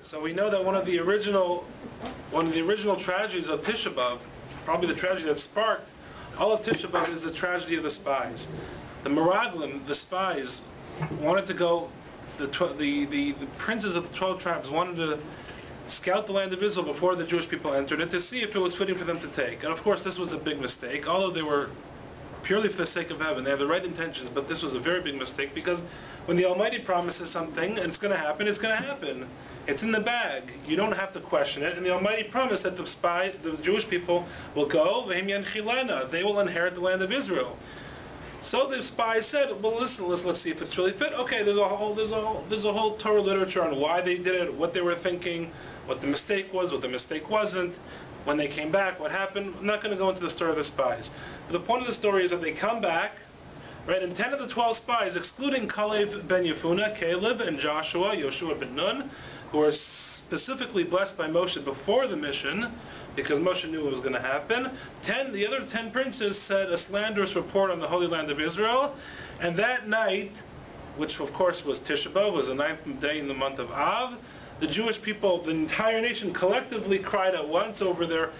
So we know that one of the original tragedies of Tisha B'Av, probably the tragedy that sparked all of Tisha B'Av, is the tragedy of the spies. The Meraglim, the spies, wanted to go. The princes of the 12 tribes wanted to scout the land of Israel before the Jewish people entered it to see if it was fitting for them to take. And of course, this was a big mistake. Although they were purely for the sake of heaven, they have the right intentions, but this was a very big mistake, because when the Almighty promises something and it's going to happen, it's going to happen. It's in the bag. You don't have to question it. And the Almighty promised that the Jewish people will go, they will inherit the land of Israel. So the spies said, well, listen, let's see if it's really fit. Okay, there's a whole Torah literature on why they did it, what they were thinking, what the mistake was, what the mistake wasn't, when they came back, what happened. I'm not going to go into the story of the spies. But the point of the story is that they come back, right, and 10 of the 12 spies, excluding Kalev ben Yefuna, Caleb, and Joshua ben Nun, who were specifically blessed by Moshe before the mission, because Moshe knew it was going to happen. The other 10 princes said a slanderous report on the Holy Land of Israel, and that night, which of course was Tisha B'Av, was the 9th day in the month of Av, the Jewish people, the entire nation, collectively cried at once over their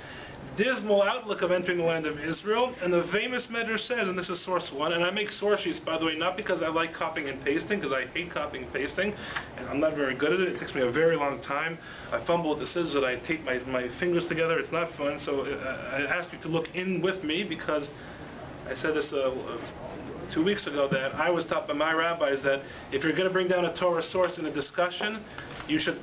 dismal outlook of entering the land of Israel. And the famous Medrash says, and this is source 1, and I make source sheets, by the way, not because I like copying and pasting, because I hate copying and pasting, and I'm not very good at it. It takes me a very long time. I fumble with the scissors, and I tape my fingers together. It's not fun, so I ask you to look in with me, because I said this 2 weeks ago, that I was taught by my rabbis that if you're going to bring down a Torah source in a discussion, you should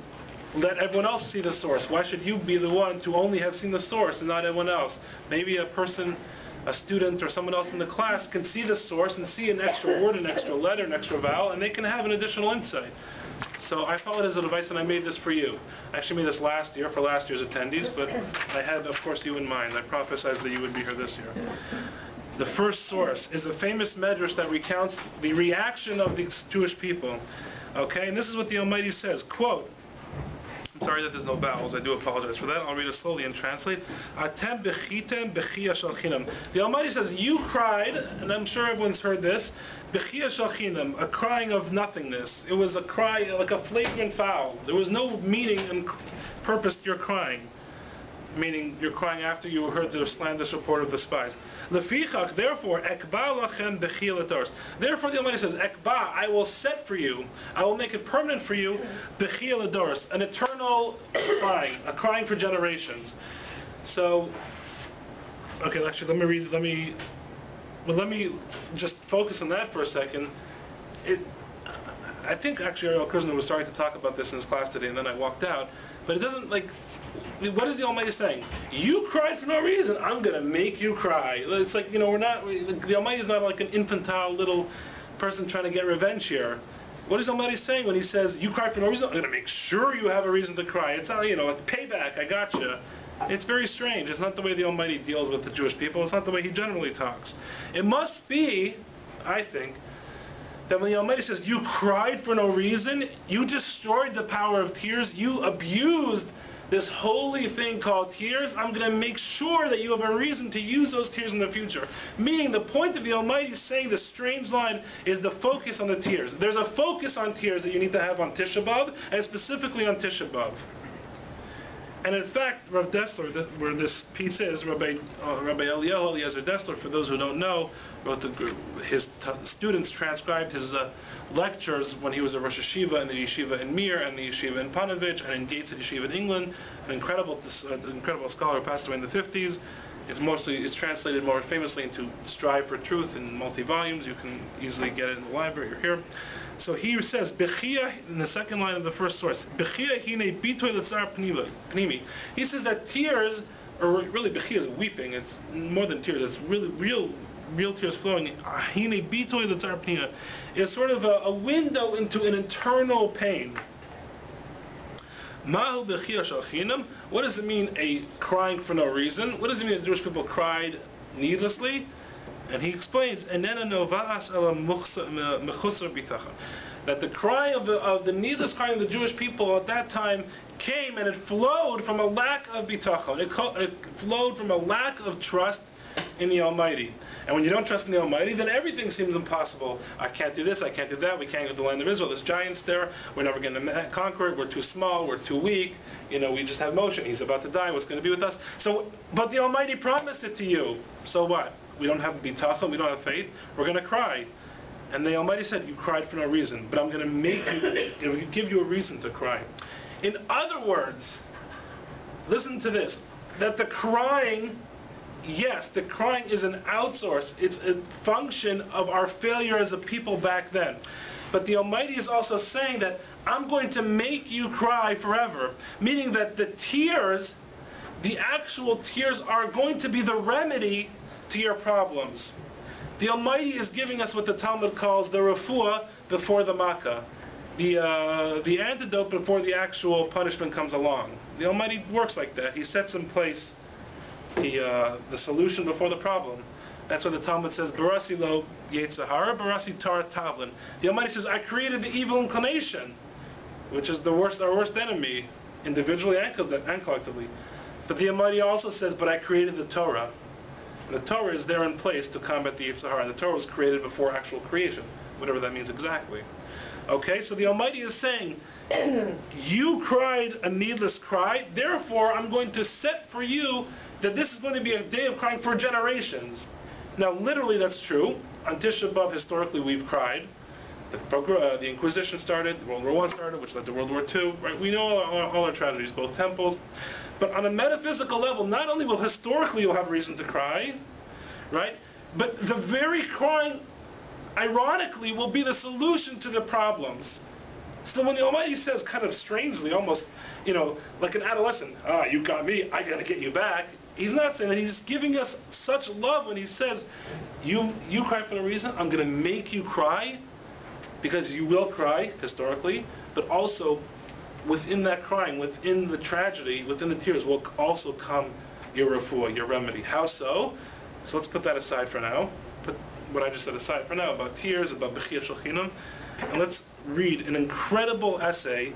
let everyone else see the source. Why should you be the one to only have seen the source and not everyone else? Maybe a person, a student, or someone else in the class can see the source and see an extra word, an extra letter, an extra vowel, and they can have an additional insight. So I followed his advice, and I made this for you. I actually made this last year for last year's attendees, but I had, of course, you in mind. I prophesied that you would be here this year. The first source is the famous Medrash that recounts the reaction of the Jewish people. Okay, and this is what the Almighty says, quote, I'm sorry that there's no vowels, I do apologize for that. I'll read it slowly and translate. Atem bechitem bechia shel chinam. The Almighty says, you cried, and I'm sure everyone's heard this, bechia shel chinam, a crying of nothingness. It was a cry like a flagrant foul. There was no meaning and purpose to your crying. Meaning you're crying after you heard the slanderous report of the spies. Lefichach, therefore, ekba lachem bechia ledors. Therefore, the Almighty says, ekba, I will set for you, I will make it permanent for you, bechia ledors, an eternal crying, a crying for generations. So, okay, actually, let me just focus on that for a second. I think actually Ariel Kurzner was starting to talk about this in his class today, and then I walked out. But it doesn't, what is the Almighty saying? You cried for no reason. I'm going to make you cry. It's like, the Almighty is not like an infantile little person trying to get revenge here. What is the Almighty saying when He says, you cried for no reason? I'm going to make sure you have a reason to cry. It's not, payback, I got you. It's very strange. It's not the way the Almighty deals with the Jewish people. It's not the way He generally talks. It must be, I think, that when the Almighty says, you cried for no reason, you destroyed the power of tears, you abused this holy thing called tears, I'm going to make sure that you have a reason to use those tears in the future. Meaning, the point of the Almighty saying this strange line is the focus on the tears. There's a focus on tears that you need to have on Tisha B'Av, and specifically on Tisha B'Av. And in fact, Rav Dessler, where this piece is, Rabbi Eliezer Dessler, for those who don't know, wrote his students transcribed his lectures when he was a Rosh Yeshiva in the Yeshiva in Mir and the Yeshiva in Panovich and in Gates Yeshiva in England, an incredible scholar who passed away in the 50s. It's translated more famously into Strive for Truth in multi-volumes. You can easily get it in the library or here. So he says, Bechia, in the second line of the first source, Bechia hine bitoy l'tzar pnimi. He says that tears, or really Bechia is weeping, it's more than tears, it's really real tears flowing. Hine bitoy l'tzar pnimi. It's sort of a window into an internal pain. Mahu bechia shel chinam. What does it mean, a crying for no reason? What does it mean that the Jewish people cried needlessly? And he explains, that the cry of the needless crying of the Jewish people at that time came, and it flowed from a lack of bitachon. It flowed from a lack of trust in the Almighty. And when you don't trust in the Almighty, then everything seems impossible. I can't do this, I can't do that, we can't go to the land of Israel, there's giants there, we're never going to conquer it, we're too small, we're too weak, we just have motion, he's about to die, what's going to be with us? So, but the Almighty promised it to you. So what? We don't have bitachon, we don't have faith, we're going to cry. And the Almighty said, you cried for no reason, but I'm going to make you, give you a reason to cry. In other words, listen to this, that the crying, yes, the crying is an outsource. It's a function of our failure as a people back then. But the Almighty is also saying that I'm going to make you cry forever. Meaning that the tears, the actual tears, are going to be the remedy to your problems. The Almighty is giving us what the Talmud calls the refuah before the makkah. The antidote before the actual punishment comes along. The Almighty works like that. He sets in place the solution before the problem. That's what the Talmud says, Barasi lo Yetzahara, Barasi tar tavlin. The Almighty says, I created the evil inclination, which is our worst enemy, individually and collectively. But the Almighty also says, but I created the Torah. And the Torah is there in place to combat the Yetzahara. And the Torah was created before actual creation, whatever that means exactly. Okay, so the Almighty is saying, you cried a needless cry, therefore I'm going to set for you that this is going to be a day of crying for generations. Now, literally that's true. On Tisha B'Av, historically, we've cried. The Inquisition started, World War I started, which led to World War II. Right? We know all our tragedies, both temples. But on a metaphysical level, not only will historically you'll have reason to cry, right? But the very crying, ironically, will be the solution to the problems. So when the Almighty says, kind of strangely, almost, like an adolescent, you got me, I got to get you back. He's not saying that. He's giving us such love when he says, you cry for no reason, I'm going to make you cry, because you will cry, historically, but also within that crying, within the tragedy, within the tears, will also come your refuah, your remedy. How so? So let's put that aside for now. Put what I just said aside for now about tears, about bechiyah shulchinam, and let's read an incredible essay,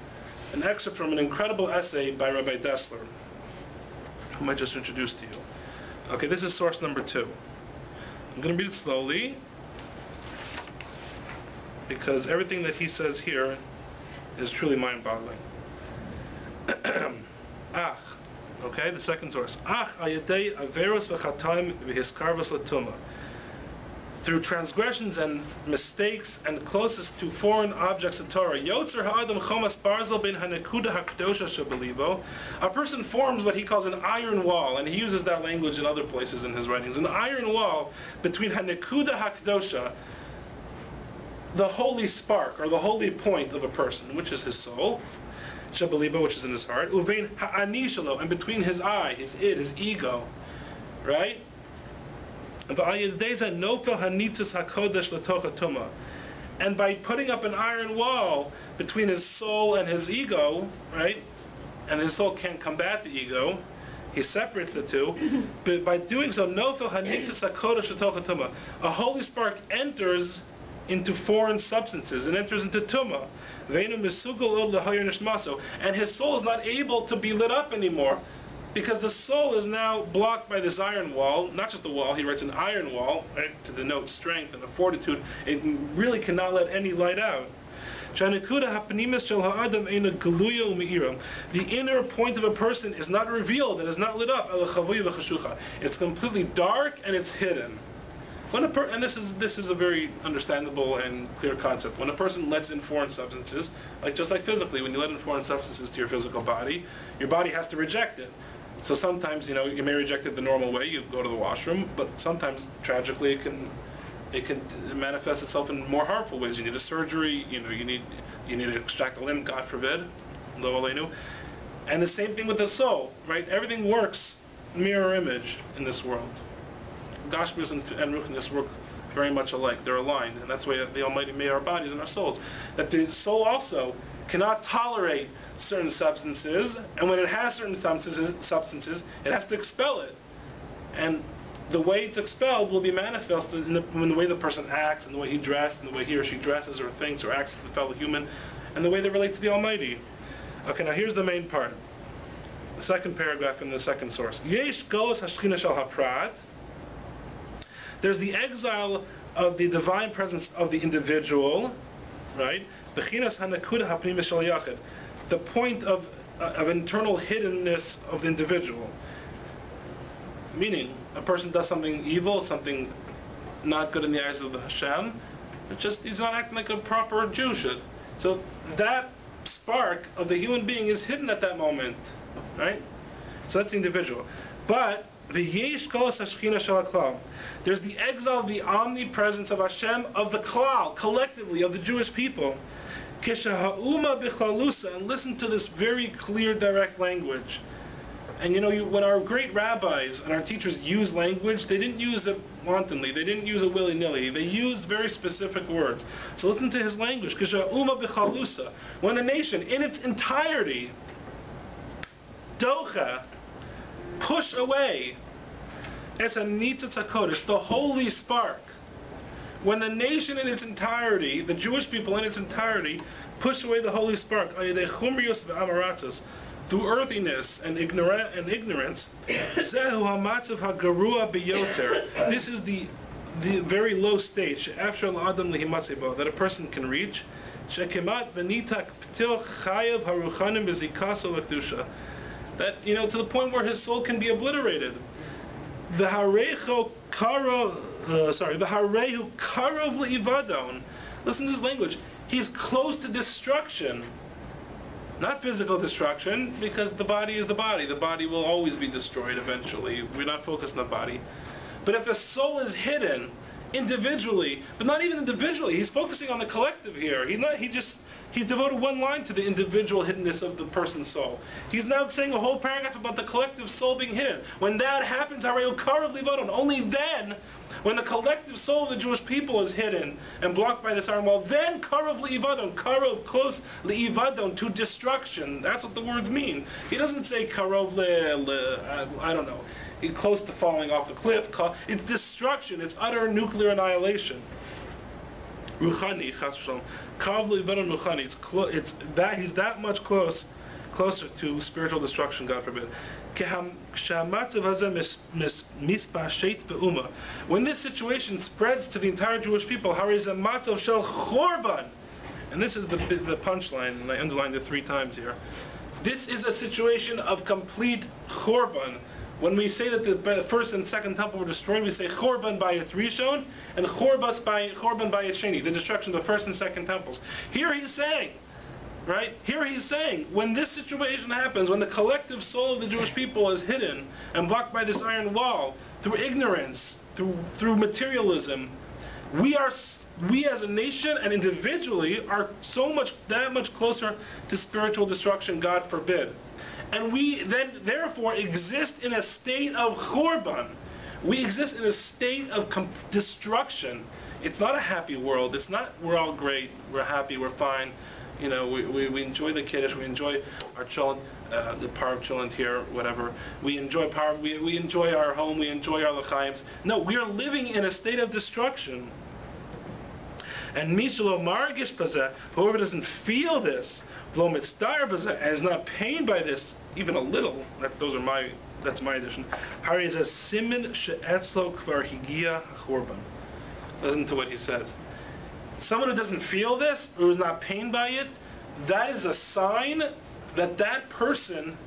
an excerpt from an incredible essay by Rabbi Dessler, whom I just introduced to you. Okay, this is source number 2. I'm going to read it slowly, because everything that he says here is truly mind-boggling. Ach, okay, the second source. Ach, ayadei averos v'chataim v'hiskarvos l'tumah. Through transgressions and mistakes and closest to foreign objects of Torah, Yotzer ha'adam chomas barzel ben hanekuda hakdosha shebelivo. A person forms what he calls an iron wall, and he uses that language in other places in his writings. An iron wall between hanekuda hakdosha, the holy spark or the holy point of a person, which is his soul, shebelivo, which is in his heart, uvein ha'ani shelo, and between his eye, his id, his ego, right? And by putting up an iron wall between his soul and his ego, right? And his soul can't combat the ego, he separates the two. But by doing so, a holy spark enters into foreign substances and enters into tumah. And his soul is not able to be lit up anymore, because the soul is now blocked by this iron wall. Not just the wall, he writes an iron wall, right, to denote strength and the fortitude. It really cannot let any light out. The inner point of a person is not revealed and is not lit up. It's completely dark and it's hidden. And this is a very understandable and clear concept. When a person lets in foreign substances, just like physically, when you let in foreign substances to your physical body, your body has to reject it. So sometimes, you may reject it the normal way, you go to the washroom, but sometimes, tragically, it can manifest itself in more harmful ways. You need a surgery, you need to extract a limb, God forbid, lo aleinu. And the same thing with the soul, right? Everything works mirror image in this world. Gashmius and Ruchnius work very much alike. They're aligned, and that's why the Almighty made our bodies and our souls. That the soul also cannot tolerate certain substances, and when it has certain substances, it has to expel it. And the way it's expelled will be manifested in the way the person acts, and the way he dressed, and the way he or she dresses or thinks or acts as a fellow human, and the way they relate to the Almighty. Okay, now here's the main part. The second paragraph in the second source. Yesh golos hashchina shel haprat. There's the exile of the divine presence of the individual, right? The point of internal hiddenness of the individual. Meaning, a person does something evil, something not good in the eyes of the Hashem, he's not acting like a proper Jew should. So that spark of the human being is hidden at that moment, right? So that's the individual. But there's the exile of the omnipresence of Hashem, of the klal, collectively, of the Jewish people. And listen to this very clear, direct language. And when our great rabbis and our teachers use language, they didn't use it wantonly, they didn't use it willy-nilly, they used very specific words. So listen to his language. When the nation, in its entirety, docha, push away, it's a nitzatz HaKodesh, the holy spark. When the nation in its entirety, the Jewish people in its entirety, push away the holy spark, through earthiness and ignorance, this is the very low stage that a person can reach, that to the point where his soul can be obliterated. The harehu karov le'ivadon. Listen to this language. He's close to destruction. Not physical destruction, because the body is the body. The body will always be destroyed eventually. We're not focused on the body. But if the soul is hidden individually, but not even individually, he's focusing on the collective here. He's devoted one line to the individual hiddenness of the person's soul. He's now saying a whole paragraph about the collective soul being hidden. When that happens, only then, when the collective soul of the Jewish people is hidden and blocked by this iron wall, then karov le'ivadon, karov, close le'ivadon, to destruction. That's what the words mean. He doesn't say karov I don't know, close to falling off the cliff. It's destruction. It's utter nuclear annihilation. Ruchani, chas v'shalom. Karov le'ivadon ruchani. He's that much closer to spiritual destruction, God forbid. When this situation spreads to the entire Jewish people, and this is the punchline, and I underlined it 3 times here. This is a situation of complete chorban. When we say that the first and second temple were destroyed, we say chorban by its rishon and chorban by its sheni, the destruction of the first and second temples. Here he's saying, when this situation happens, when the collective soul of the Jewish people is hidden and blocked by this iron wall, through ignorance, through materialism, we as a nation and individually are that much closer to spiritual destruction, God forbid. And we then therefore exist in a state of chorban. We exist in a state of destruction. It's not a happy world. It's not we're all great, we're happy, we're fine. We enjoy the Kiddush, we enjoy our children, the power of children here, whatever. We enjoy power, we enjoy our home, we enjoy our l'chaims. No, we are living in a state of destruction. And Mishalo Margish Bazeh, whoever doesn't feel this, Vlo Mitzdar Bazeh, and is not pained by this, even a little, that's my addition. Hari is a Simin She'etzlo Kvar Higia Chorban. Listen to what he says. Someone who doesn't feel this, or who's not pained by it, that is a sign that person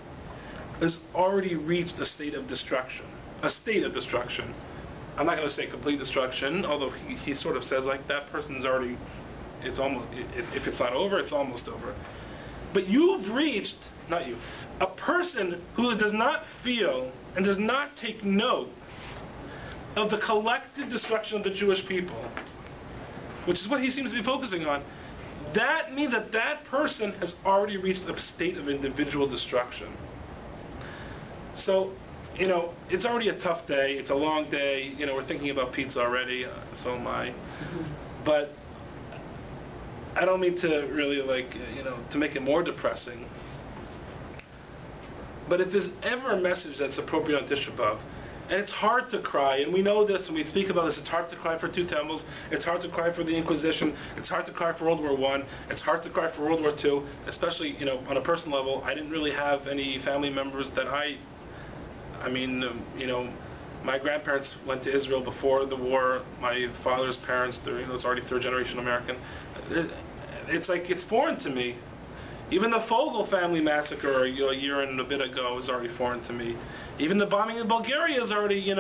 has already reached a state of destruction. A state of destruction. I'm not going to say complete destruction, although he sort of says like that person's already, it's almost, if it's not over, it's almost over. But you've reached, not you, a person who does not feel and does not take note of the collective destruction of the Jewish people, which is what he seems to be focusing on. That means that person has already reached a state of individual destruction. So, it's already a tough day. It's a long day. We're thinking about pizza already. So am I. But I don't mean to really to make it more depressing. But if there's ever a message that's appropriate on Tisha B'Av, and it's hard to cry, and we know this, and we speak about this, it's hard to cry for 2 temples, it's hard to cry for the Inquisition, it's hard to cry for World War I, it's hard to cry for World War II, especially, on a personal level. I didn't really have any family members that My grandparents went to Israel before the war. My father's parents, it's already third generation American. It's like it's foreign to me. Even the Fogel family massacre a year and a bit ago is already foreign to me. Even the bombing in Bulgaria is already,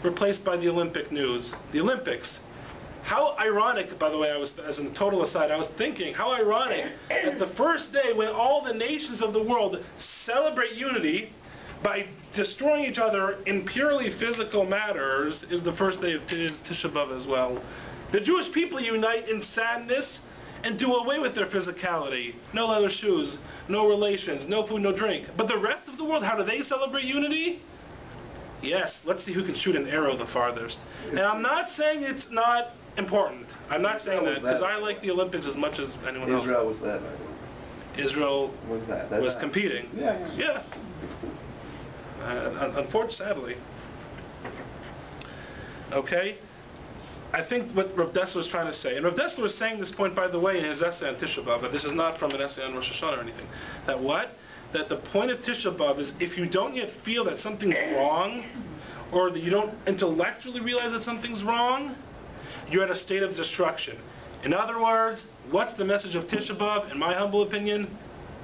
replaced by the Olympic news. The Olympics. How ironic, by the way, as a total aside, I was thinking, how ironic that the first day when all the nations of the world celebrate unity by destroying each other in purely physical matters is the first day of Tisha B'Av as well. The Jewish people unite in sadness and do away with their physicality. No leather shoes, no relations, no food, no drink. But the rest of the world, how do they celebrate unity? Yes, let's see who can shoot an arrow the farthest. And I'm not saying it's not important. I'm not saying that, because I like the Olympics as much as anyone else. Israel was that. Israel was competing. Yeah. Unfortunately, sadly. Okay? I think what Rav Dessler was trying to say, and Rav Dessler was saying this point, by the way, in his essay on Tisha B'Av, but this is not from an essay on Rosh Hashanah or anything, that the point of Tisha B'Av is if you don't yet feel that something's wrong, or that you don't intellectually realize that something's wrong, you're in a state of destruction. In other words, what's the message of Tisha B'Av, in my humble opinion?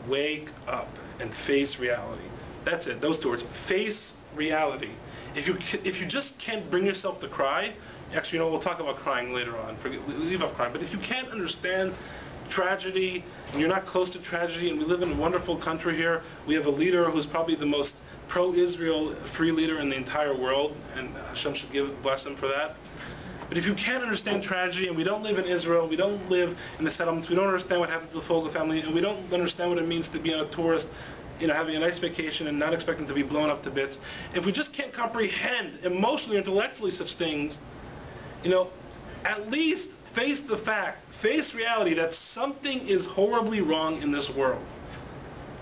Wake up and face reality. That's it, those two words. Face reality. If you just can't bring yourself to cry, actually, we'll talk about crying later on. Leave off crying. But if you can't understand tragedy, and you're not close to tragedy, and we live in a wonderful country here, we have a leader who's probably the most pro-Israel free leader in the entire world, and Hashem should bless him for that. But if you can't understand tragedy, and we don't live in Israel, we don't live in the settlements, we don't understand what happened to the Fogel family, and we don't understand what it means to be a tourist, having a nice vacation and not expecting to be blown up to bits, if we just can't comprehend emotionally or intellectually such things, at least face the fact, face reality that something is horribly wrong in this world.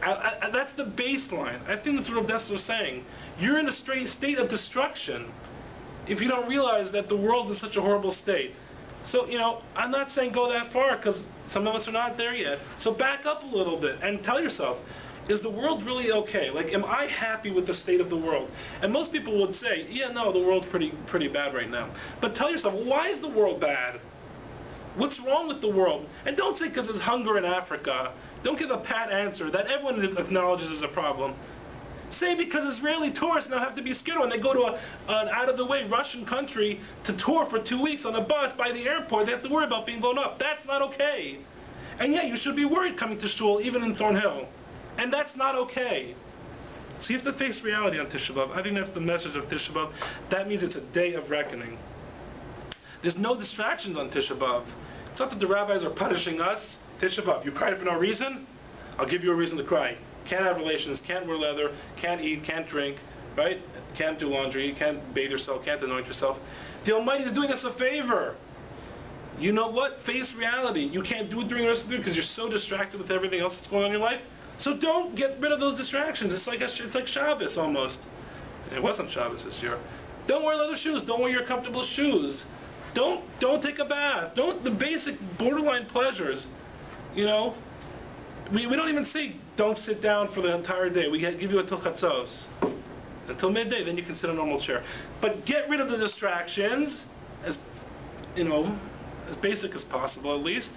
That's the baseline. I think that's what Odessa was saying. You're in a state of destruction if you don't realize that the world is such a horrible state. So, I'm not saying go that far, because some of us are not there yet. So back up a little bit and tell yourself, is the world really okay? Like, am I happy with the state of the world? And most people would say, yeah, no, the world's pretty bad right now. But tell yourself, why is the world bad? What's wrong with the world? And don't say because there's hunger in Africa. Don't give a pat answer that everyone acknowledges is a problem. Say because Israeli tourists now have to be scared when they go to an out-of-the-way Russian country to tour for 2 weeks on a bus by the airport. They have to worry about being blown up. That's not okay. And yet you should be worried coming to shul, even in Thornhill. And that's not okay. So you have to face reality on Tisha B'Av. I think that's the message of Tisha B'Av. That means it's a day of reckoning. There's no distractions on Tisha B'Av. It's not that the rabbis are punishing us. Tisha B'Av, you cried for no reason? I'll give you a reason to cry. Can't have relations, can't wear leather, can't eat, can't drink, right? Can't do laundry, can't bathe yourself, can't anoint yourself. The Almighty is doing us a favor. You know what? Face reality. You can't do it during the rest of the week because you're so distracted with everything else that's going on in your life. So don't get rid of those distractions. It's like Shabbos almost. It wasn't Shabbos this year. Don't wear leather shoes. Don't wear your comfortable shoes. Don't take a bath. The basic borderline pleasures. We don't even say don't sit down for the entire day. We give you until chatzos, until midday. Then you can sit in a normal chair. But get rid of the distractions, as basic as possible at least,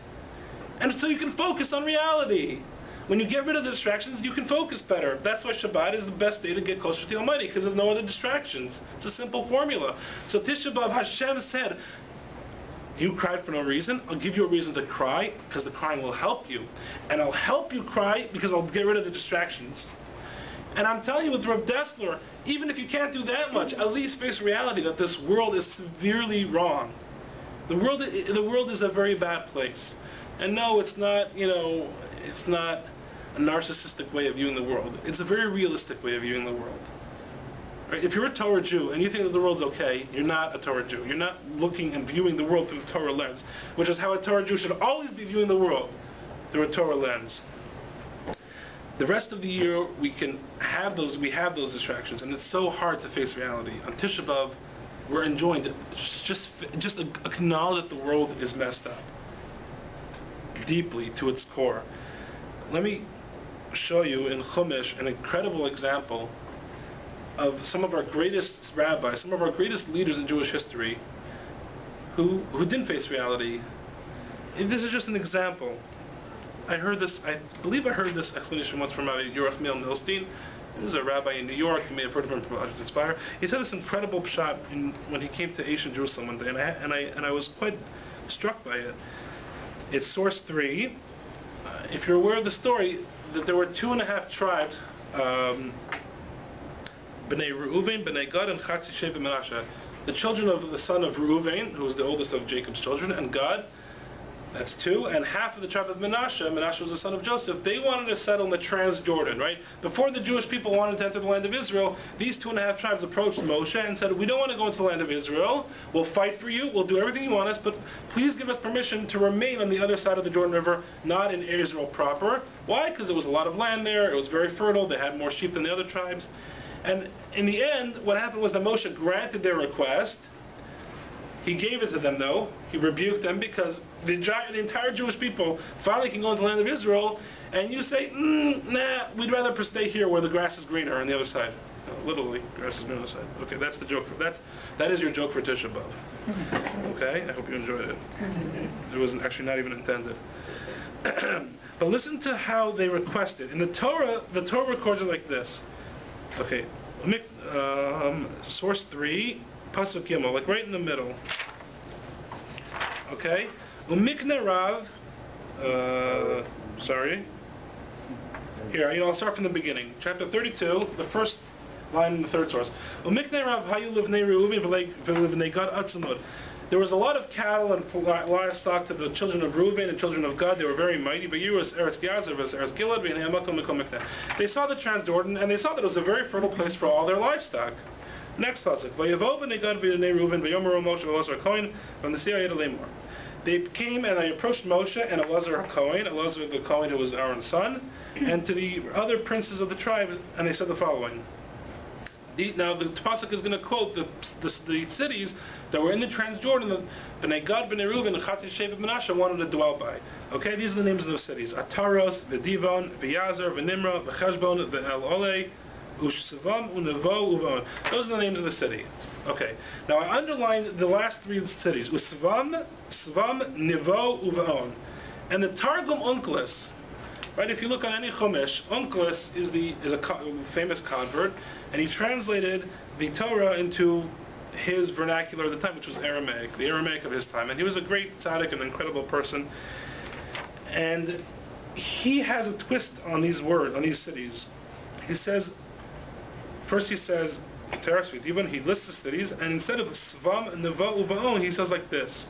and so you can focus on reality. When you get rid of the distractions, you can focus better. That's why Shabbat is the best day to get closer to the Almighty, because there's no other distractions. It's a simple formula. So Tisha B'Av, Hashem said, you cried for no reason. I'll give you a reason to cry, because the crying will help you. And I'll help you cry, because I'll get rid of the distractions. And I'm telling you with Rav Dessler, even if you can't do that much, at least face reality that this world is severely wrong. The world is a very bad place. And no, it's not, it's not a narcissistic way of viewing the world. It's a very realistic way of viewing the world. Right? If you're a Torah Jew and you think that the world's okay, you're not a Torah Jew. You're not looking and viewing the world through the Torah lens, which is how a Torah Jew should always be viewing the world, through a Torah lens. The rest of the year we have those distractions, and it's so hard to face reality. On Tisha B'Av, we're enjoying it. Just acknowledge that the world is messed up deeply to its core. Let me show you in Chumash an incredible example of some of our greatest rabbis, some of our greatest leaders in Jewish history, who didn't face reality. And this is just an example. I believe I heard this explanation once from Rabbi Yerachmiel Milstein. This is a rabbi in New York. You may have heard of him from Project Inspire. He said this incredible pshat when he came to Asian Jerusalem one day, and I was quite struck by it. It's source 3. If you're aware of the story, that there were 2.5 tribes, Bnei Reuven, Bnei Gad, and Chatzi Sheva Manasseh. The children of the son of Reuven, who was the oldest of Jacob's children, and Gad, that's 2, and half of the tribe of Manasseh was the son of Joseph. They wanted to settle in the Transjordan, right? Before the Jewish people wanted to enter the land of Israel, these 2.5 tribes approached Moshe and said, we don't want to go into the land of Israel. We'll fight for you. We'll do everything you want us, but please give us permission to remain on the other side of the Jordan River, not in Israel proper. Why? Because there was a lot of land there. It was very fertile. They had more sheep than the other tribes. And in the end, what happened was that Moshe granted their request. He gave it to them, though. He rebuked them because the entire Jewish people finally can go into the land of Israel, and you say, nah, we'd rather stay here where the grass is greener on the other side. No, literally, grass is greener on the other side. Okay, that's the joke. That is your joke for Tisha B'Av. Okay, I hope you enjoyed it. It was actually not even intended. But listen to how they requested. In the Torah records it like this. Okay, source 3. Pasuk Gimel, like right in the middle. Okay? Umikne Rav, Here, I'll start from the beginning. Chapter 32, the first line in the third source. Umikne Rav hayu livnei Reuven v'livnei Gad atzamud. There was a lot of cattle and livestock to the children of Reuven and children of Gad. They were very mighty. But you was Eretz Yazer, was Eretz Gilad, v'nei Amakom Mikom Mikne. They saw the Transjordan, and they saw that it was a very fertile place for all their livestock. Next pasuk. Vayavo b'nei Gad v'nei Reuven v'yomeru Moshe v'Elazar HaKohen v'Nasiah Yed Lemor. They came and they approached Moshe and Elazar HaKohen, Elazar the Kohen who was Aaron's son, and to the other princes of the tribes, and they said the following. Now the pasuk is going to quote the cities that were in the Transjordan that Bnei Gad, Bnei Reuven, and Chatzi Sheva Manasseh wanted to dwell by. Okay, these are the names of those cities: Ataros, V'Divon, V'Yazer, V'Nimra, V'Cheshbon, V'El Olei, Ushsavam, Unevo, Uvon. Those are the names of the city. Okay. Now I underlined the last 3 cities: Ussavam, Svam, Nevo, Uvon. And the Targum Onkelos, right? If you look on any Chumash, Onkelos is a famous convert, and he translated the Torah into his vernacular at the time, which was Aramaic, the Aramaic of his time. And he was a great tzaddik, an incredible person. And he has a twist on these words, on these cities. He says. First he says, he lists the cities, and instead of Svam, Nevo, Uvaon, he says like this.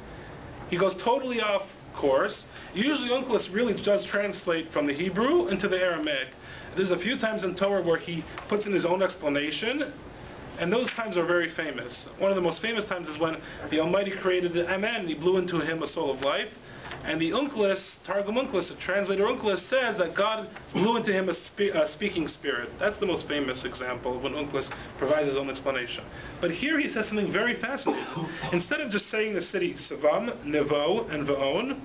He goes totally off course. Usually Onkelos really does translate from the Hebrew into the Aramaic. There's a few times in Torah where he puts in his own explanation, and those times are very famous. One of the most famous times is when the Almighty created a man, and he blew into him a soul of life. And the Onkelos, Targum Onkelos, the translator Onkelos, says that God blew into him a speaking spirit. That's the most famous example of when Onkelos provides his own explanation. But here he says something very fascinating. Instead of just saying the city Savam, Nevo, and Vaon,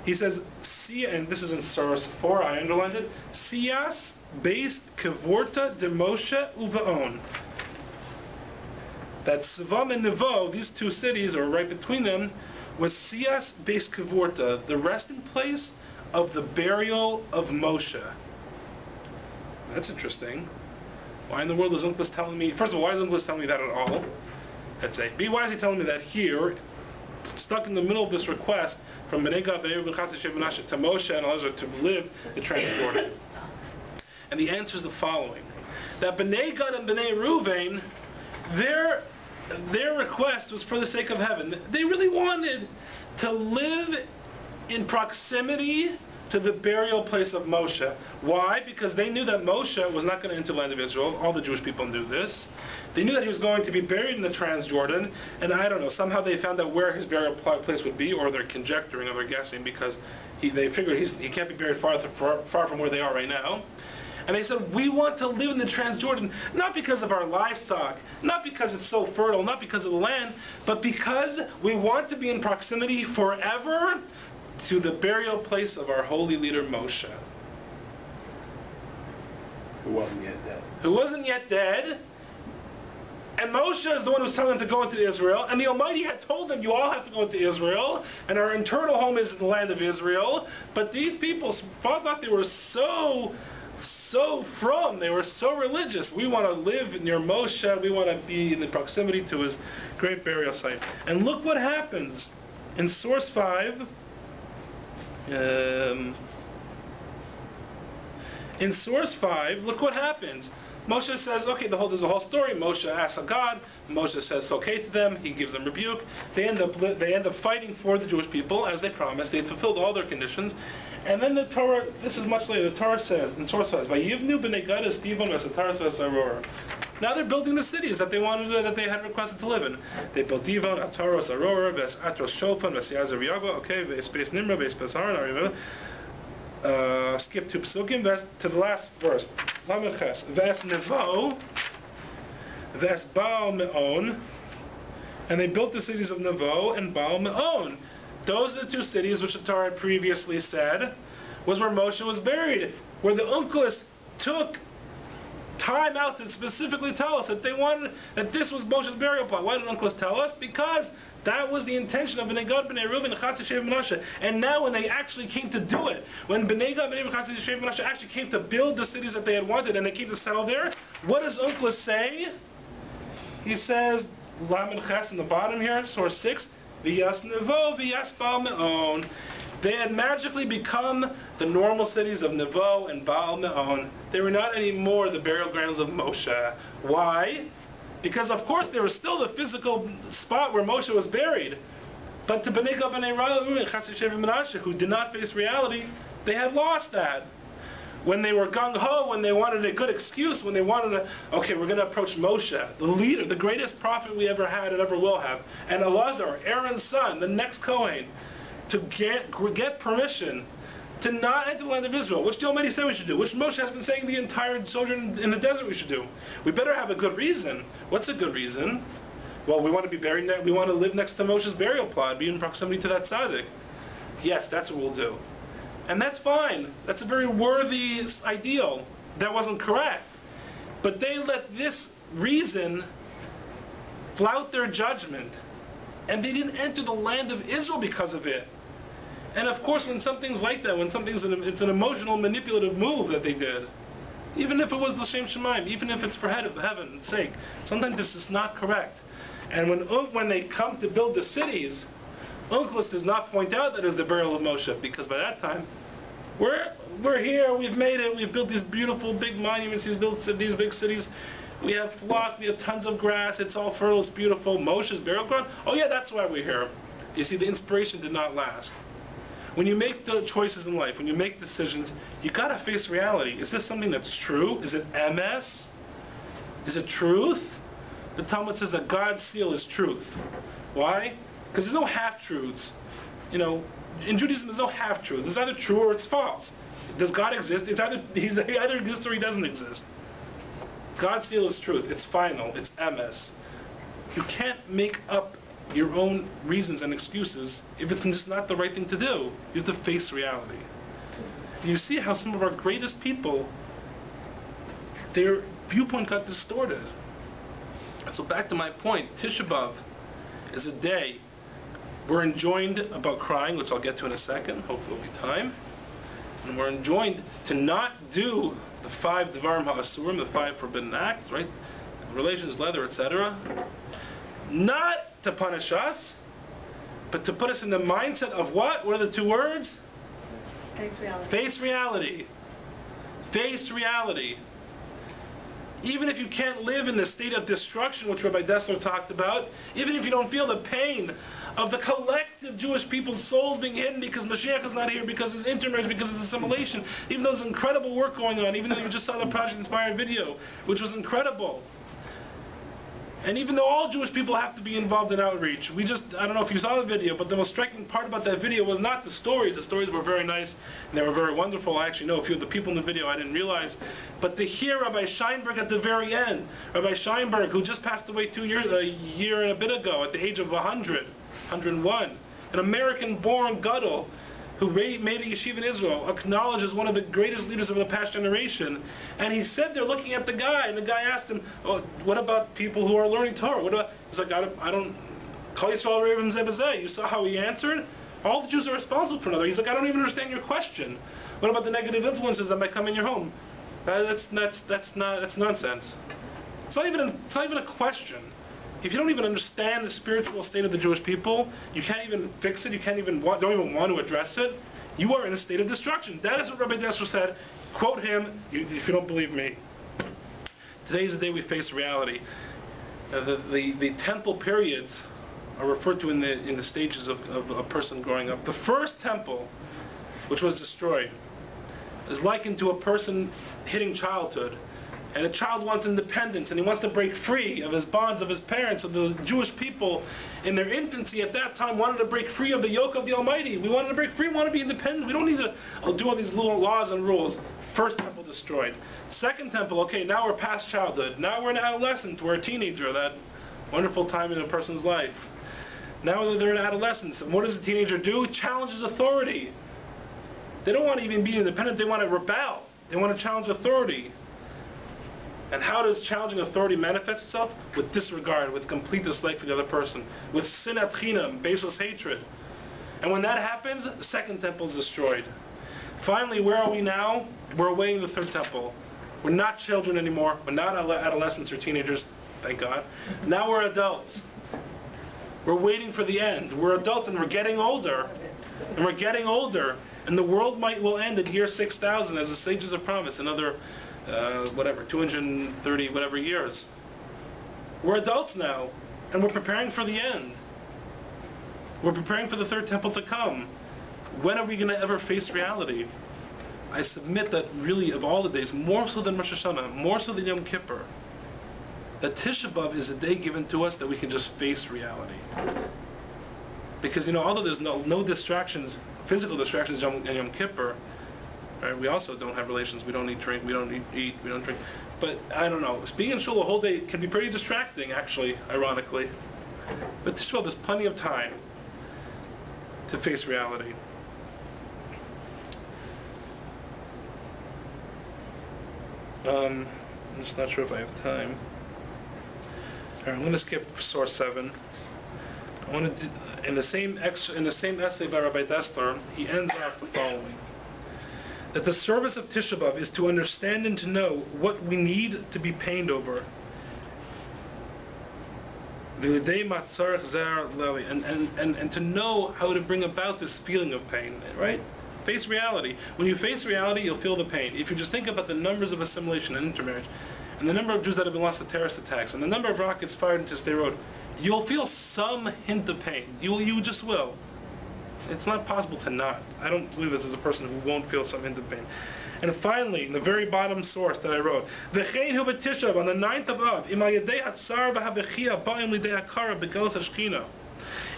he says, and this is in source 4, I underlined it, Sias, Beis, Kevorta, de Moshe, Uvaon. That Savam and Nevo, these 2 cities, or right between them, was Sias Beis Kevorta, the resting place of the burial of Moshe. That's interesting. Why in the world is Onkelos telling me? First of all, why is Onkelos telling me that at all? That's A. B. Why is he telling me that here, stuck in the middle of this request from Bnei Gad, Bnei Reuven, Chatzi Sheva Manasseh to Moshe and Elazar to live the Transjordan? And the answer is the following: that Bnei Gad and Bnei Reuven, their request was for the sake of heaven. They really wanted to live in proximity to the burial place of Moshe. Why? Because they knew that Moshe was not going to enter the land of Israel. All the Jewish people knew this. They knew that he was going to be buried in the Transjordan, and I don't know, somehow they found out where his burial place would be, or they're conjecturing, or they're guessing, because they figured he can't be buried far from where they are right now. And they said, we want to live in the Transjordan, not because of our livestock, not because it's so fertile, not because of the land, but because we want to be in proximity forever to the burial place of our holy leader Moshe. Who wasn't yet dead. Who wasn't yet dead, And Moshe is the one who's telling them to go into Israel. And the Almighty had told them, you all have to go into Israel. And our eternal home is in the land of Israel. But these people thought they were so from. They were so religious. We want to live near Moshe. We want to be in the proximity to his great burial site. And look what happens. In source 5... in source 5, look what happens. Moshe says, okay, there's a whole story. Moshe asks God. Moshe says it's okay to them. He gives them rebuke. They end up fighting for the Jewish people as they promised. They fulfilled all their conditions. And then the Torah, this is much later, the Torah says, in source 5, Vayivnu b'nei Gad Estivon v'Sataras v'Saror. Now they're building the cities that they had requested to live in. They built Divon, Ataros, Aurora, Ves Atros Shofan, Ves Yazer Yago, okay, Ves Beis Nimra, Ves Pesaron, skip to Pesukim, to the last verse. Lameches, Ves Nevo, Ves Baal Me'on, and they built the cities of Nevo and Baal Me'on. Those are the two cities which the Torah previously said was where Moshe was buried, where the Uncles took time out to specifically tell us that they wanted that this was Moshe's burial plot. Why did Uncles tell us? Because that was the intention of Bnei Gad, Bnei Reuven, and Chatz Shev Manasseh. And now when they actually came to do it, when Bnei Gad, Bnei Reuven, Chatz Shev Manasseh actually came to build the cities that they had wanted and they came to settle there, what does Uncles say? He says, Lamed Ches in the bottom here, source 6, V'yas Nevo, V'yas Baal Me'on. They had magically become the normal cities of Nevo and Baal Me'on. They were not anymore the burial grounds of Moshe. Why? Because of course there was still the physical spot where Moshe was buried. But to Bnei Gad, Bnei Reuven, Chatz Shev Manasseh, who did not face reality, they had lost that. When they were gung-ho, when they wanted a good excuse, when they wanted to, okay, we're going to approach Moshe, the leader, the greatest prophet we ever had and ever will have, and Elazar, Aaron's son, the next Kohen, to get permission to not enter the land of Israel, which the Almighty said we should do, which Moshe has been saying the entire sojourn in the desert we should do. We better have a good reason. What's a good reason? Well, we want to be buried there. We want to live next to Moshe's burial plot, be in proximity to that tzaddik. Yes, that's what we'll do. And that's fine. That's a very worthy ideal. That wasn't correct. But they let this reason flout their judgment. And they didn't enter the land of Israel because of it. And of course, when something's like that, when it's an emotional, manipulative move that they did, even if it was l'shem shemaim, even if it's for heaven's sake, sometimes this is not correct. And when they come to build the cities, Unclus does not point out that it's the burial of Moshe, because by that time, we're here, we've made it, we've built these beautiful big monuments, these big cities, we have flock, we have tons of grass, it's all fertile, it's beautiful. Moshe's burial ground? Oh yeah, that's why we're here. You see, the inspiration did not last. When you make the choices in life, when you make decisions, you gotta face reality. Is this something that's true? Is it MS? Is it truth? The Talmud says that God's seal is truth. Why? Because there's no half-truths. You know, in Judaism there's no half-truth. It's either true or it's false. Does God exist? He either exists or he doesn't exist. God's seal is truth. It's final. It's MS. You can't make up your own reasons and excuses if it's just not the right thing to do. You have to face reality. And you see how some of our greatest people, their viewpoint got distorted. And so back to my point, Tisha B'Av is a day we're enjoined about crying, which I'll get to in a second, hopefully there'll be time. And we're enjoined to not do the 5 Devarim HaAsurim, the 5 forbidden acts, right? Relations, leather, etc. Not to punish us, but to put us in the mindset of what? What are the 2 words? Face reality. Face reality. Face reality. Even if you can't live in the state of destruction, which Rabbi Dessler talked about, even if you don't feel the pain of the collective Jewish people's souls being hidden because Mashiach is not here, because of his intermarriage, because of his assimilation, even though there's incredible work going on, even though you just saw the Project Inspired video, which was incredible. And even though all Jewish people have to be involved in outreach, I don't know if you saw the video, but the most striking part about that video was not the stories. The stories were very nice, and they were very wonderful. I actually know a few of the people in the video, I didn't realize. But to hear Rabbi Scheinberg at the very end, Rabbi Scheinberg, who just passed away a year and a bit ago, at the age of 101, an American-born gadol, who made a yeshiva in Israel, acknowledged as one of the greatest leaders of the past generation. And he said they're looking at the guy, and the guy asked him, "Oh, what about people who are learning Torah? What about?" He's like, "I don't. Call Yisrael Ravim Zebazeh." You saw how he answered? All the Jews are responsible for another. He's like, "I don't even understand your question. What about the negative influences that might come in your home?" That's nonsense. It's not even a question. If you don't even understand the spiritual state of the Jewish people, you can't even fix it. You don't even want to address it. You are in a state of destruction. That is what Rabbi Desra said. Quote him. If you don't believe me, today is the day we face reality. The temple periods are referred to in the stages of a person growing up. The first temple, which was destroyed, is likened to a person hitting childhood. And a child wants independence, and he wants to break free of his bonds of his parents. So the Jewish people, in their infancy at that time, wanted to break free of the yoke of the Almighty. We wanted to break free, we want to be independent. We don't need to do all these little laws and rules. First temple destroyed. Second temple, okay, now we're past childhood. Now we're an adolescent, we're a teenager, that wonderful time in a person's life. Now they're in adolescence. And what does a teenager do? Challenges authority. They don't want to even be independent, they want to rebel. They want to challenge authority. And how does challenging authority manifest itself? With disregard, with complete dislike for the other person, with sinat chinam, baseless hatred. And when that happens, the second temple is destroyed. Finally, where are we now? We're awaiting the third temple. We're not children anymore. We're not adolescents or teenagers, thank God. Now we're adults. We're waiting for the end. We're adults and we're getting older. And we're getting older. And the world will end at year 6,000, as the sages have promised. Another 230 whatever years. We're adults now, and we're preparing for the end. We're preparing for the third temple to come. When are we going to ever face reality? I submit that really of all the days, more so than Rosh Hashanah, more so than Yom Kippur, that Tisha B'Av is a day given to us that we can just face reality. Because, although there's no distractions, physical distractions in Yom Kippur, right, we also don't have relations, we don't eat, drink, we don't eat, we don't drink. But, I don't know, being in shul a whole day can be pretty distracting, actually, ironically. But Tisha B'Av, there's plenty of time to face reality. I'm just not sure if I have time. Alright, I'm going to skip source 7. I want to do, in the same essay by Rabbi Dessler, he ends off the following: that the service of Tisha B'Av is to understand and to know what we need to be pained over. And to know how to bring about this feeling of pain, right? Face reality. When you face reality, you'll feel the pain. If you just think about the numbers of assimilation and intermarriage, and the number of Jews that have been lost to terrorist attacks, and the number of rockets fired into State Road, you'll feel some hint of pain. You just will. It's not possible to not. I don't believe this as a person who won't feel some hint of pain. And finally, in the very bottom source that I wrote, V'chein hu b'Tisha B'Av, on the 9th of Av, im al yedei hatzar v'habechia ba'im lidei hakara b'gelos hashchina.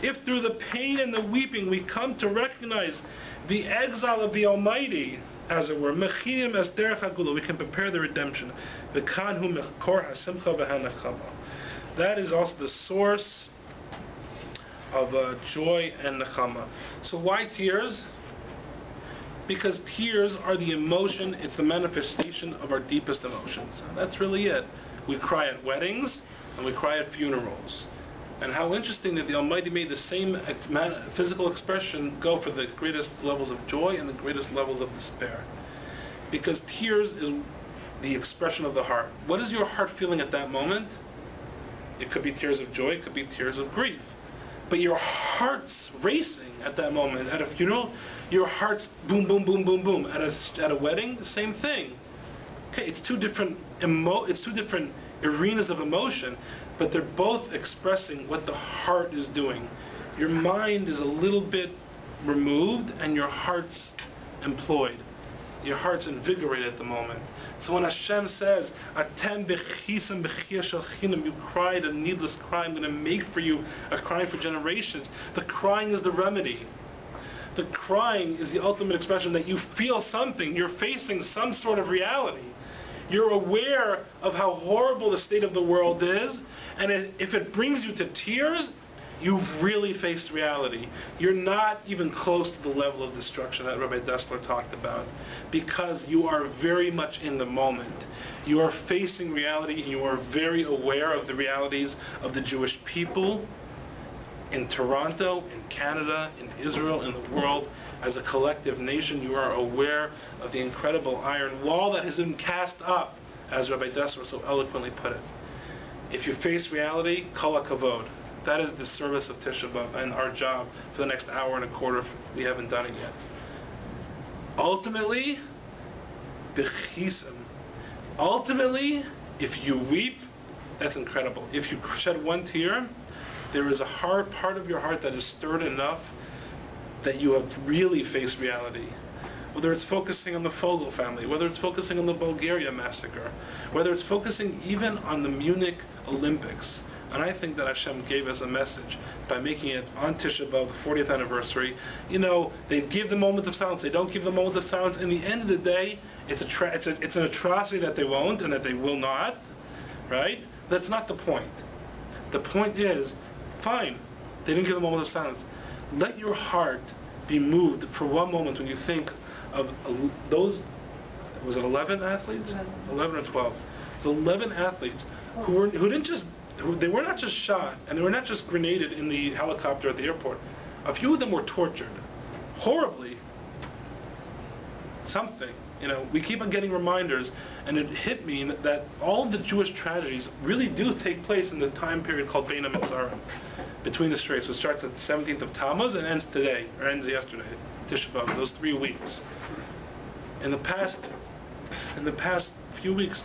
If through the pain and the weeping we come to recognize the exile of the Almighty, as it were, mechinim as derech hagula, we can prepare the redemption. V'kan hu mechkor hasimcha v'hanachama. That is also the source of joy and nechama. So why tears? Because tears are the emotion, it's the manifestation of our deepest emotions. That's really it. We cry at weddings, and we cry at funerals. And how interesting that the Almighty made the same physical expression go for the greatest levels of joy and the greatest levels of despair. Because tears is the expression of the heart. What is your heart feeling at that moment? It could be tears of joy, it could be tears of grief. But your heart's racing at that moment. At a funeral, your heart's boom, boom, boom, boom, boom. At a wedding, the same thing. Okay, it's two different arenas of emotion, but they're both expressing what the heart is doing. Your mind is a little bit removed, and your heart's employed. Your heart's invigorated at the moment. So when Hashem says, "Atem b'chisam b'chia shel chinam," you cried a needless cry, I'm going to make for you a cry for generations. The crying is the remedy. The crying is the ultimate expression that you feel something. You're facing some sort of reality. You're aware of how horrible the state of the world is, and if it brings you to tears, you've really faced reality. You're not even close to the level of destruction that Rabbi Dessler talked about, because you are very much in the moment. You are facing reality, and you are very aware of the realities of the Jewish people in Toronto, in Canada, in Israel, in the world. As a collective nation, you are aware of the incredible iron wall that has been cast up, as Rabbi Dessler so eloquently put it. If you face reality, kol hakavod. That is the service of Tisha B'Av and our job for the next hour and a quarter. We haven't done it yet. Ultimately, b'chisim. Ultimately, if you weep, that's incredible. If you shed one tear, there is a part of your heart that is stirred enough that you have really faced reality. Whether it's focusing on the Fogel family, whether it's focusing on the Bulgaria massacre, whether it's focusing even on the Munich Olympics. And I think that Hashem gave us a message by making it on Tisha B'Av, the 40th anniversary. You know, they give the moment of silence, they don't give the moment of silence. In the end of the day, it's an atrocity that they won't and that they will not, right? That's not the point. The point is, fine, they didn't give the moment of silence. Let your heart be moved for one moment when you think of those, was it 11 athletes? 11 or 12. It was 11 athletes they were not just shot, and they were not just grenaded in the helicopter at the airport. A few of them were tortured. Horribly. Something. You know, we keep on getting reminders, and it hit me that all of the Jewish tragedies really do take place in the time period called Bein HaMitzarim, between the straits. So it starts at the 17th of Tammuz and ends today, or ends yesterday, Tisha B'Av, those 3 weeks. In the past few weeks,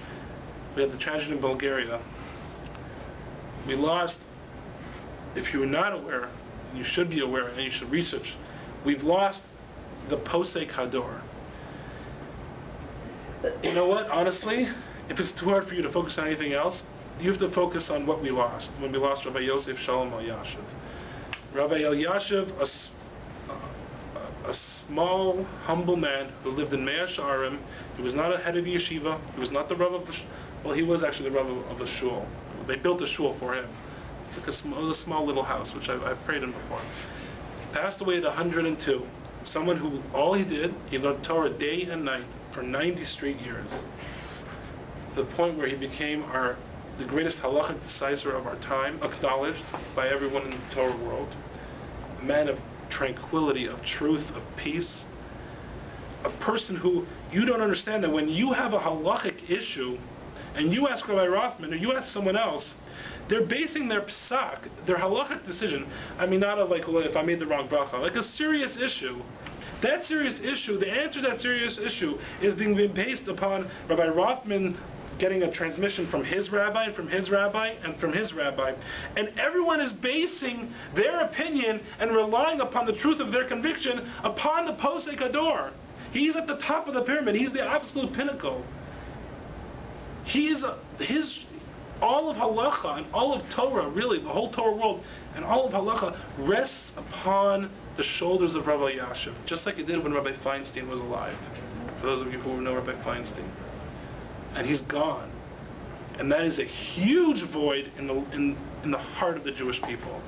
we had the tragedy in Bulgaria. We lost, if you are not aware, and you should be aware, and you should research, we've lost the Posek Hador. You know what, honestly, if it's too hard for you to focus on anything else, you have to focus on what we lost. When we lost Rabbi Yosef Shalom Elyashiv. Rabbi Elyashiv, a small, humble man who lived in Mea Sha'arim. He was not a head of yeshiva. He was not the Rav of well, he was actually the Rav of the shul. They built a shul for him. It was a small little house, which I've prayed in before. He passed away at 102. Someone who, all he did, he learned Torah day and night for 90 straight years. To the point where he became the greatest halachic decisive of our time, acknowledged by everyone in the Torah world. A man of tranquility, of truth, of peace. A person who, you don't understand that when you have a halachic issue, and you ask Rabbi Rothman, or you ask someone else, they're basing their psak, their halachic decision, I mean not of like, well, if I made the wrong bracha, like a serious issue. That serious issue, the answer to that serious issue is being based upon Rabbi Rothman getting a transmission from his rabbi, and from his rabbi, and from his rabbi. And everyone is basing their opinion and relying upon the truth of their conviction upon the Posek Hador. He's at the top of the pyramid. He's the absolute pinnacle. All of halacha and all of Torah, really, the whole Torah world, and all of halacha rests upon the shoulders of Rabbi Elyashiv, just like it did when Rabbi Feinstein was alive. For those of you who know Rabbi Feinstein. And he's gone. And that is a huge void in the heart of the Jewish people.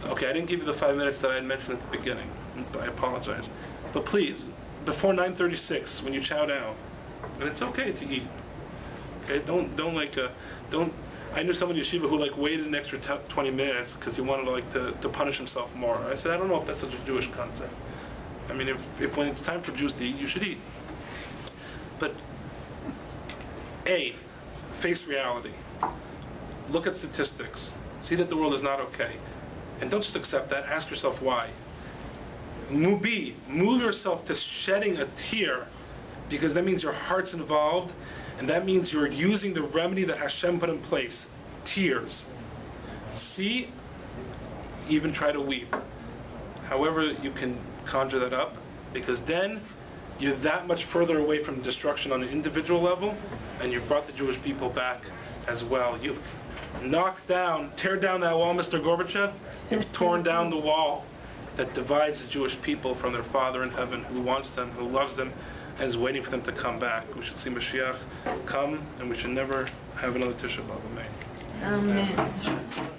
Okay, I didn't give you the 5 minutes that I had mentioned at the beginning. I apologize. But please, before 9:36, when you chow down, and it's okay to eat. Okay, don't. I knew someone in yeshiva who waited an extra 20 minutes because he wanted to punish himself more. I said, I don't know if that's such a Jewish concept. I mean, if when it's time for Jews to eat, you should eat. But face reality. Look at statistics. See that the world is not okay, and don't just accept that. Ask yourself why. Move yourself to shedding a tear, because that means your heart's involved. And that means you're using the remedy that Hashem put in place. Tears. See, even try to weep. However you can conjure that up, because then you're that much further away from destruction on an individual level, and you've brought the Jewish people back as well. You've tear down that wall, Mr. Gorbachev. You've torn down the wall that divides the Jewish people from their Father in heaven, who wants them, who loves them, and is waiting for them to come back. We should see Mashiach come, and we should never have another Tisha B'Av. Amen. Amen.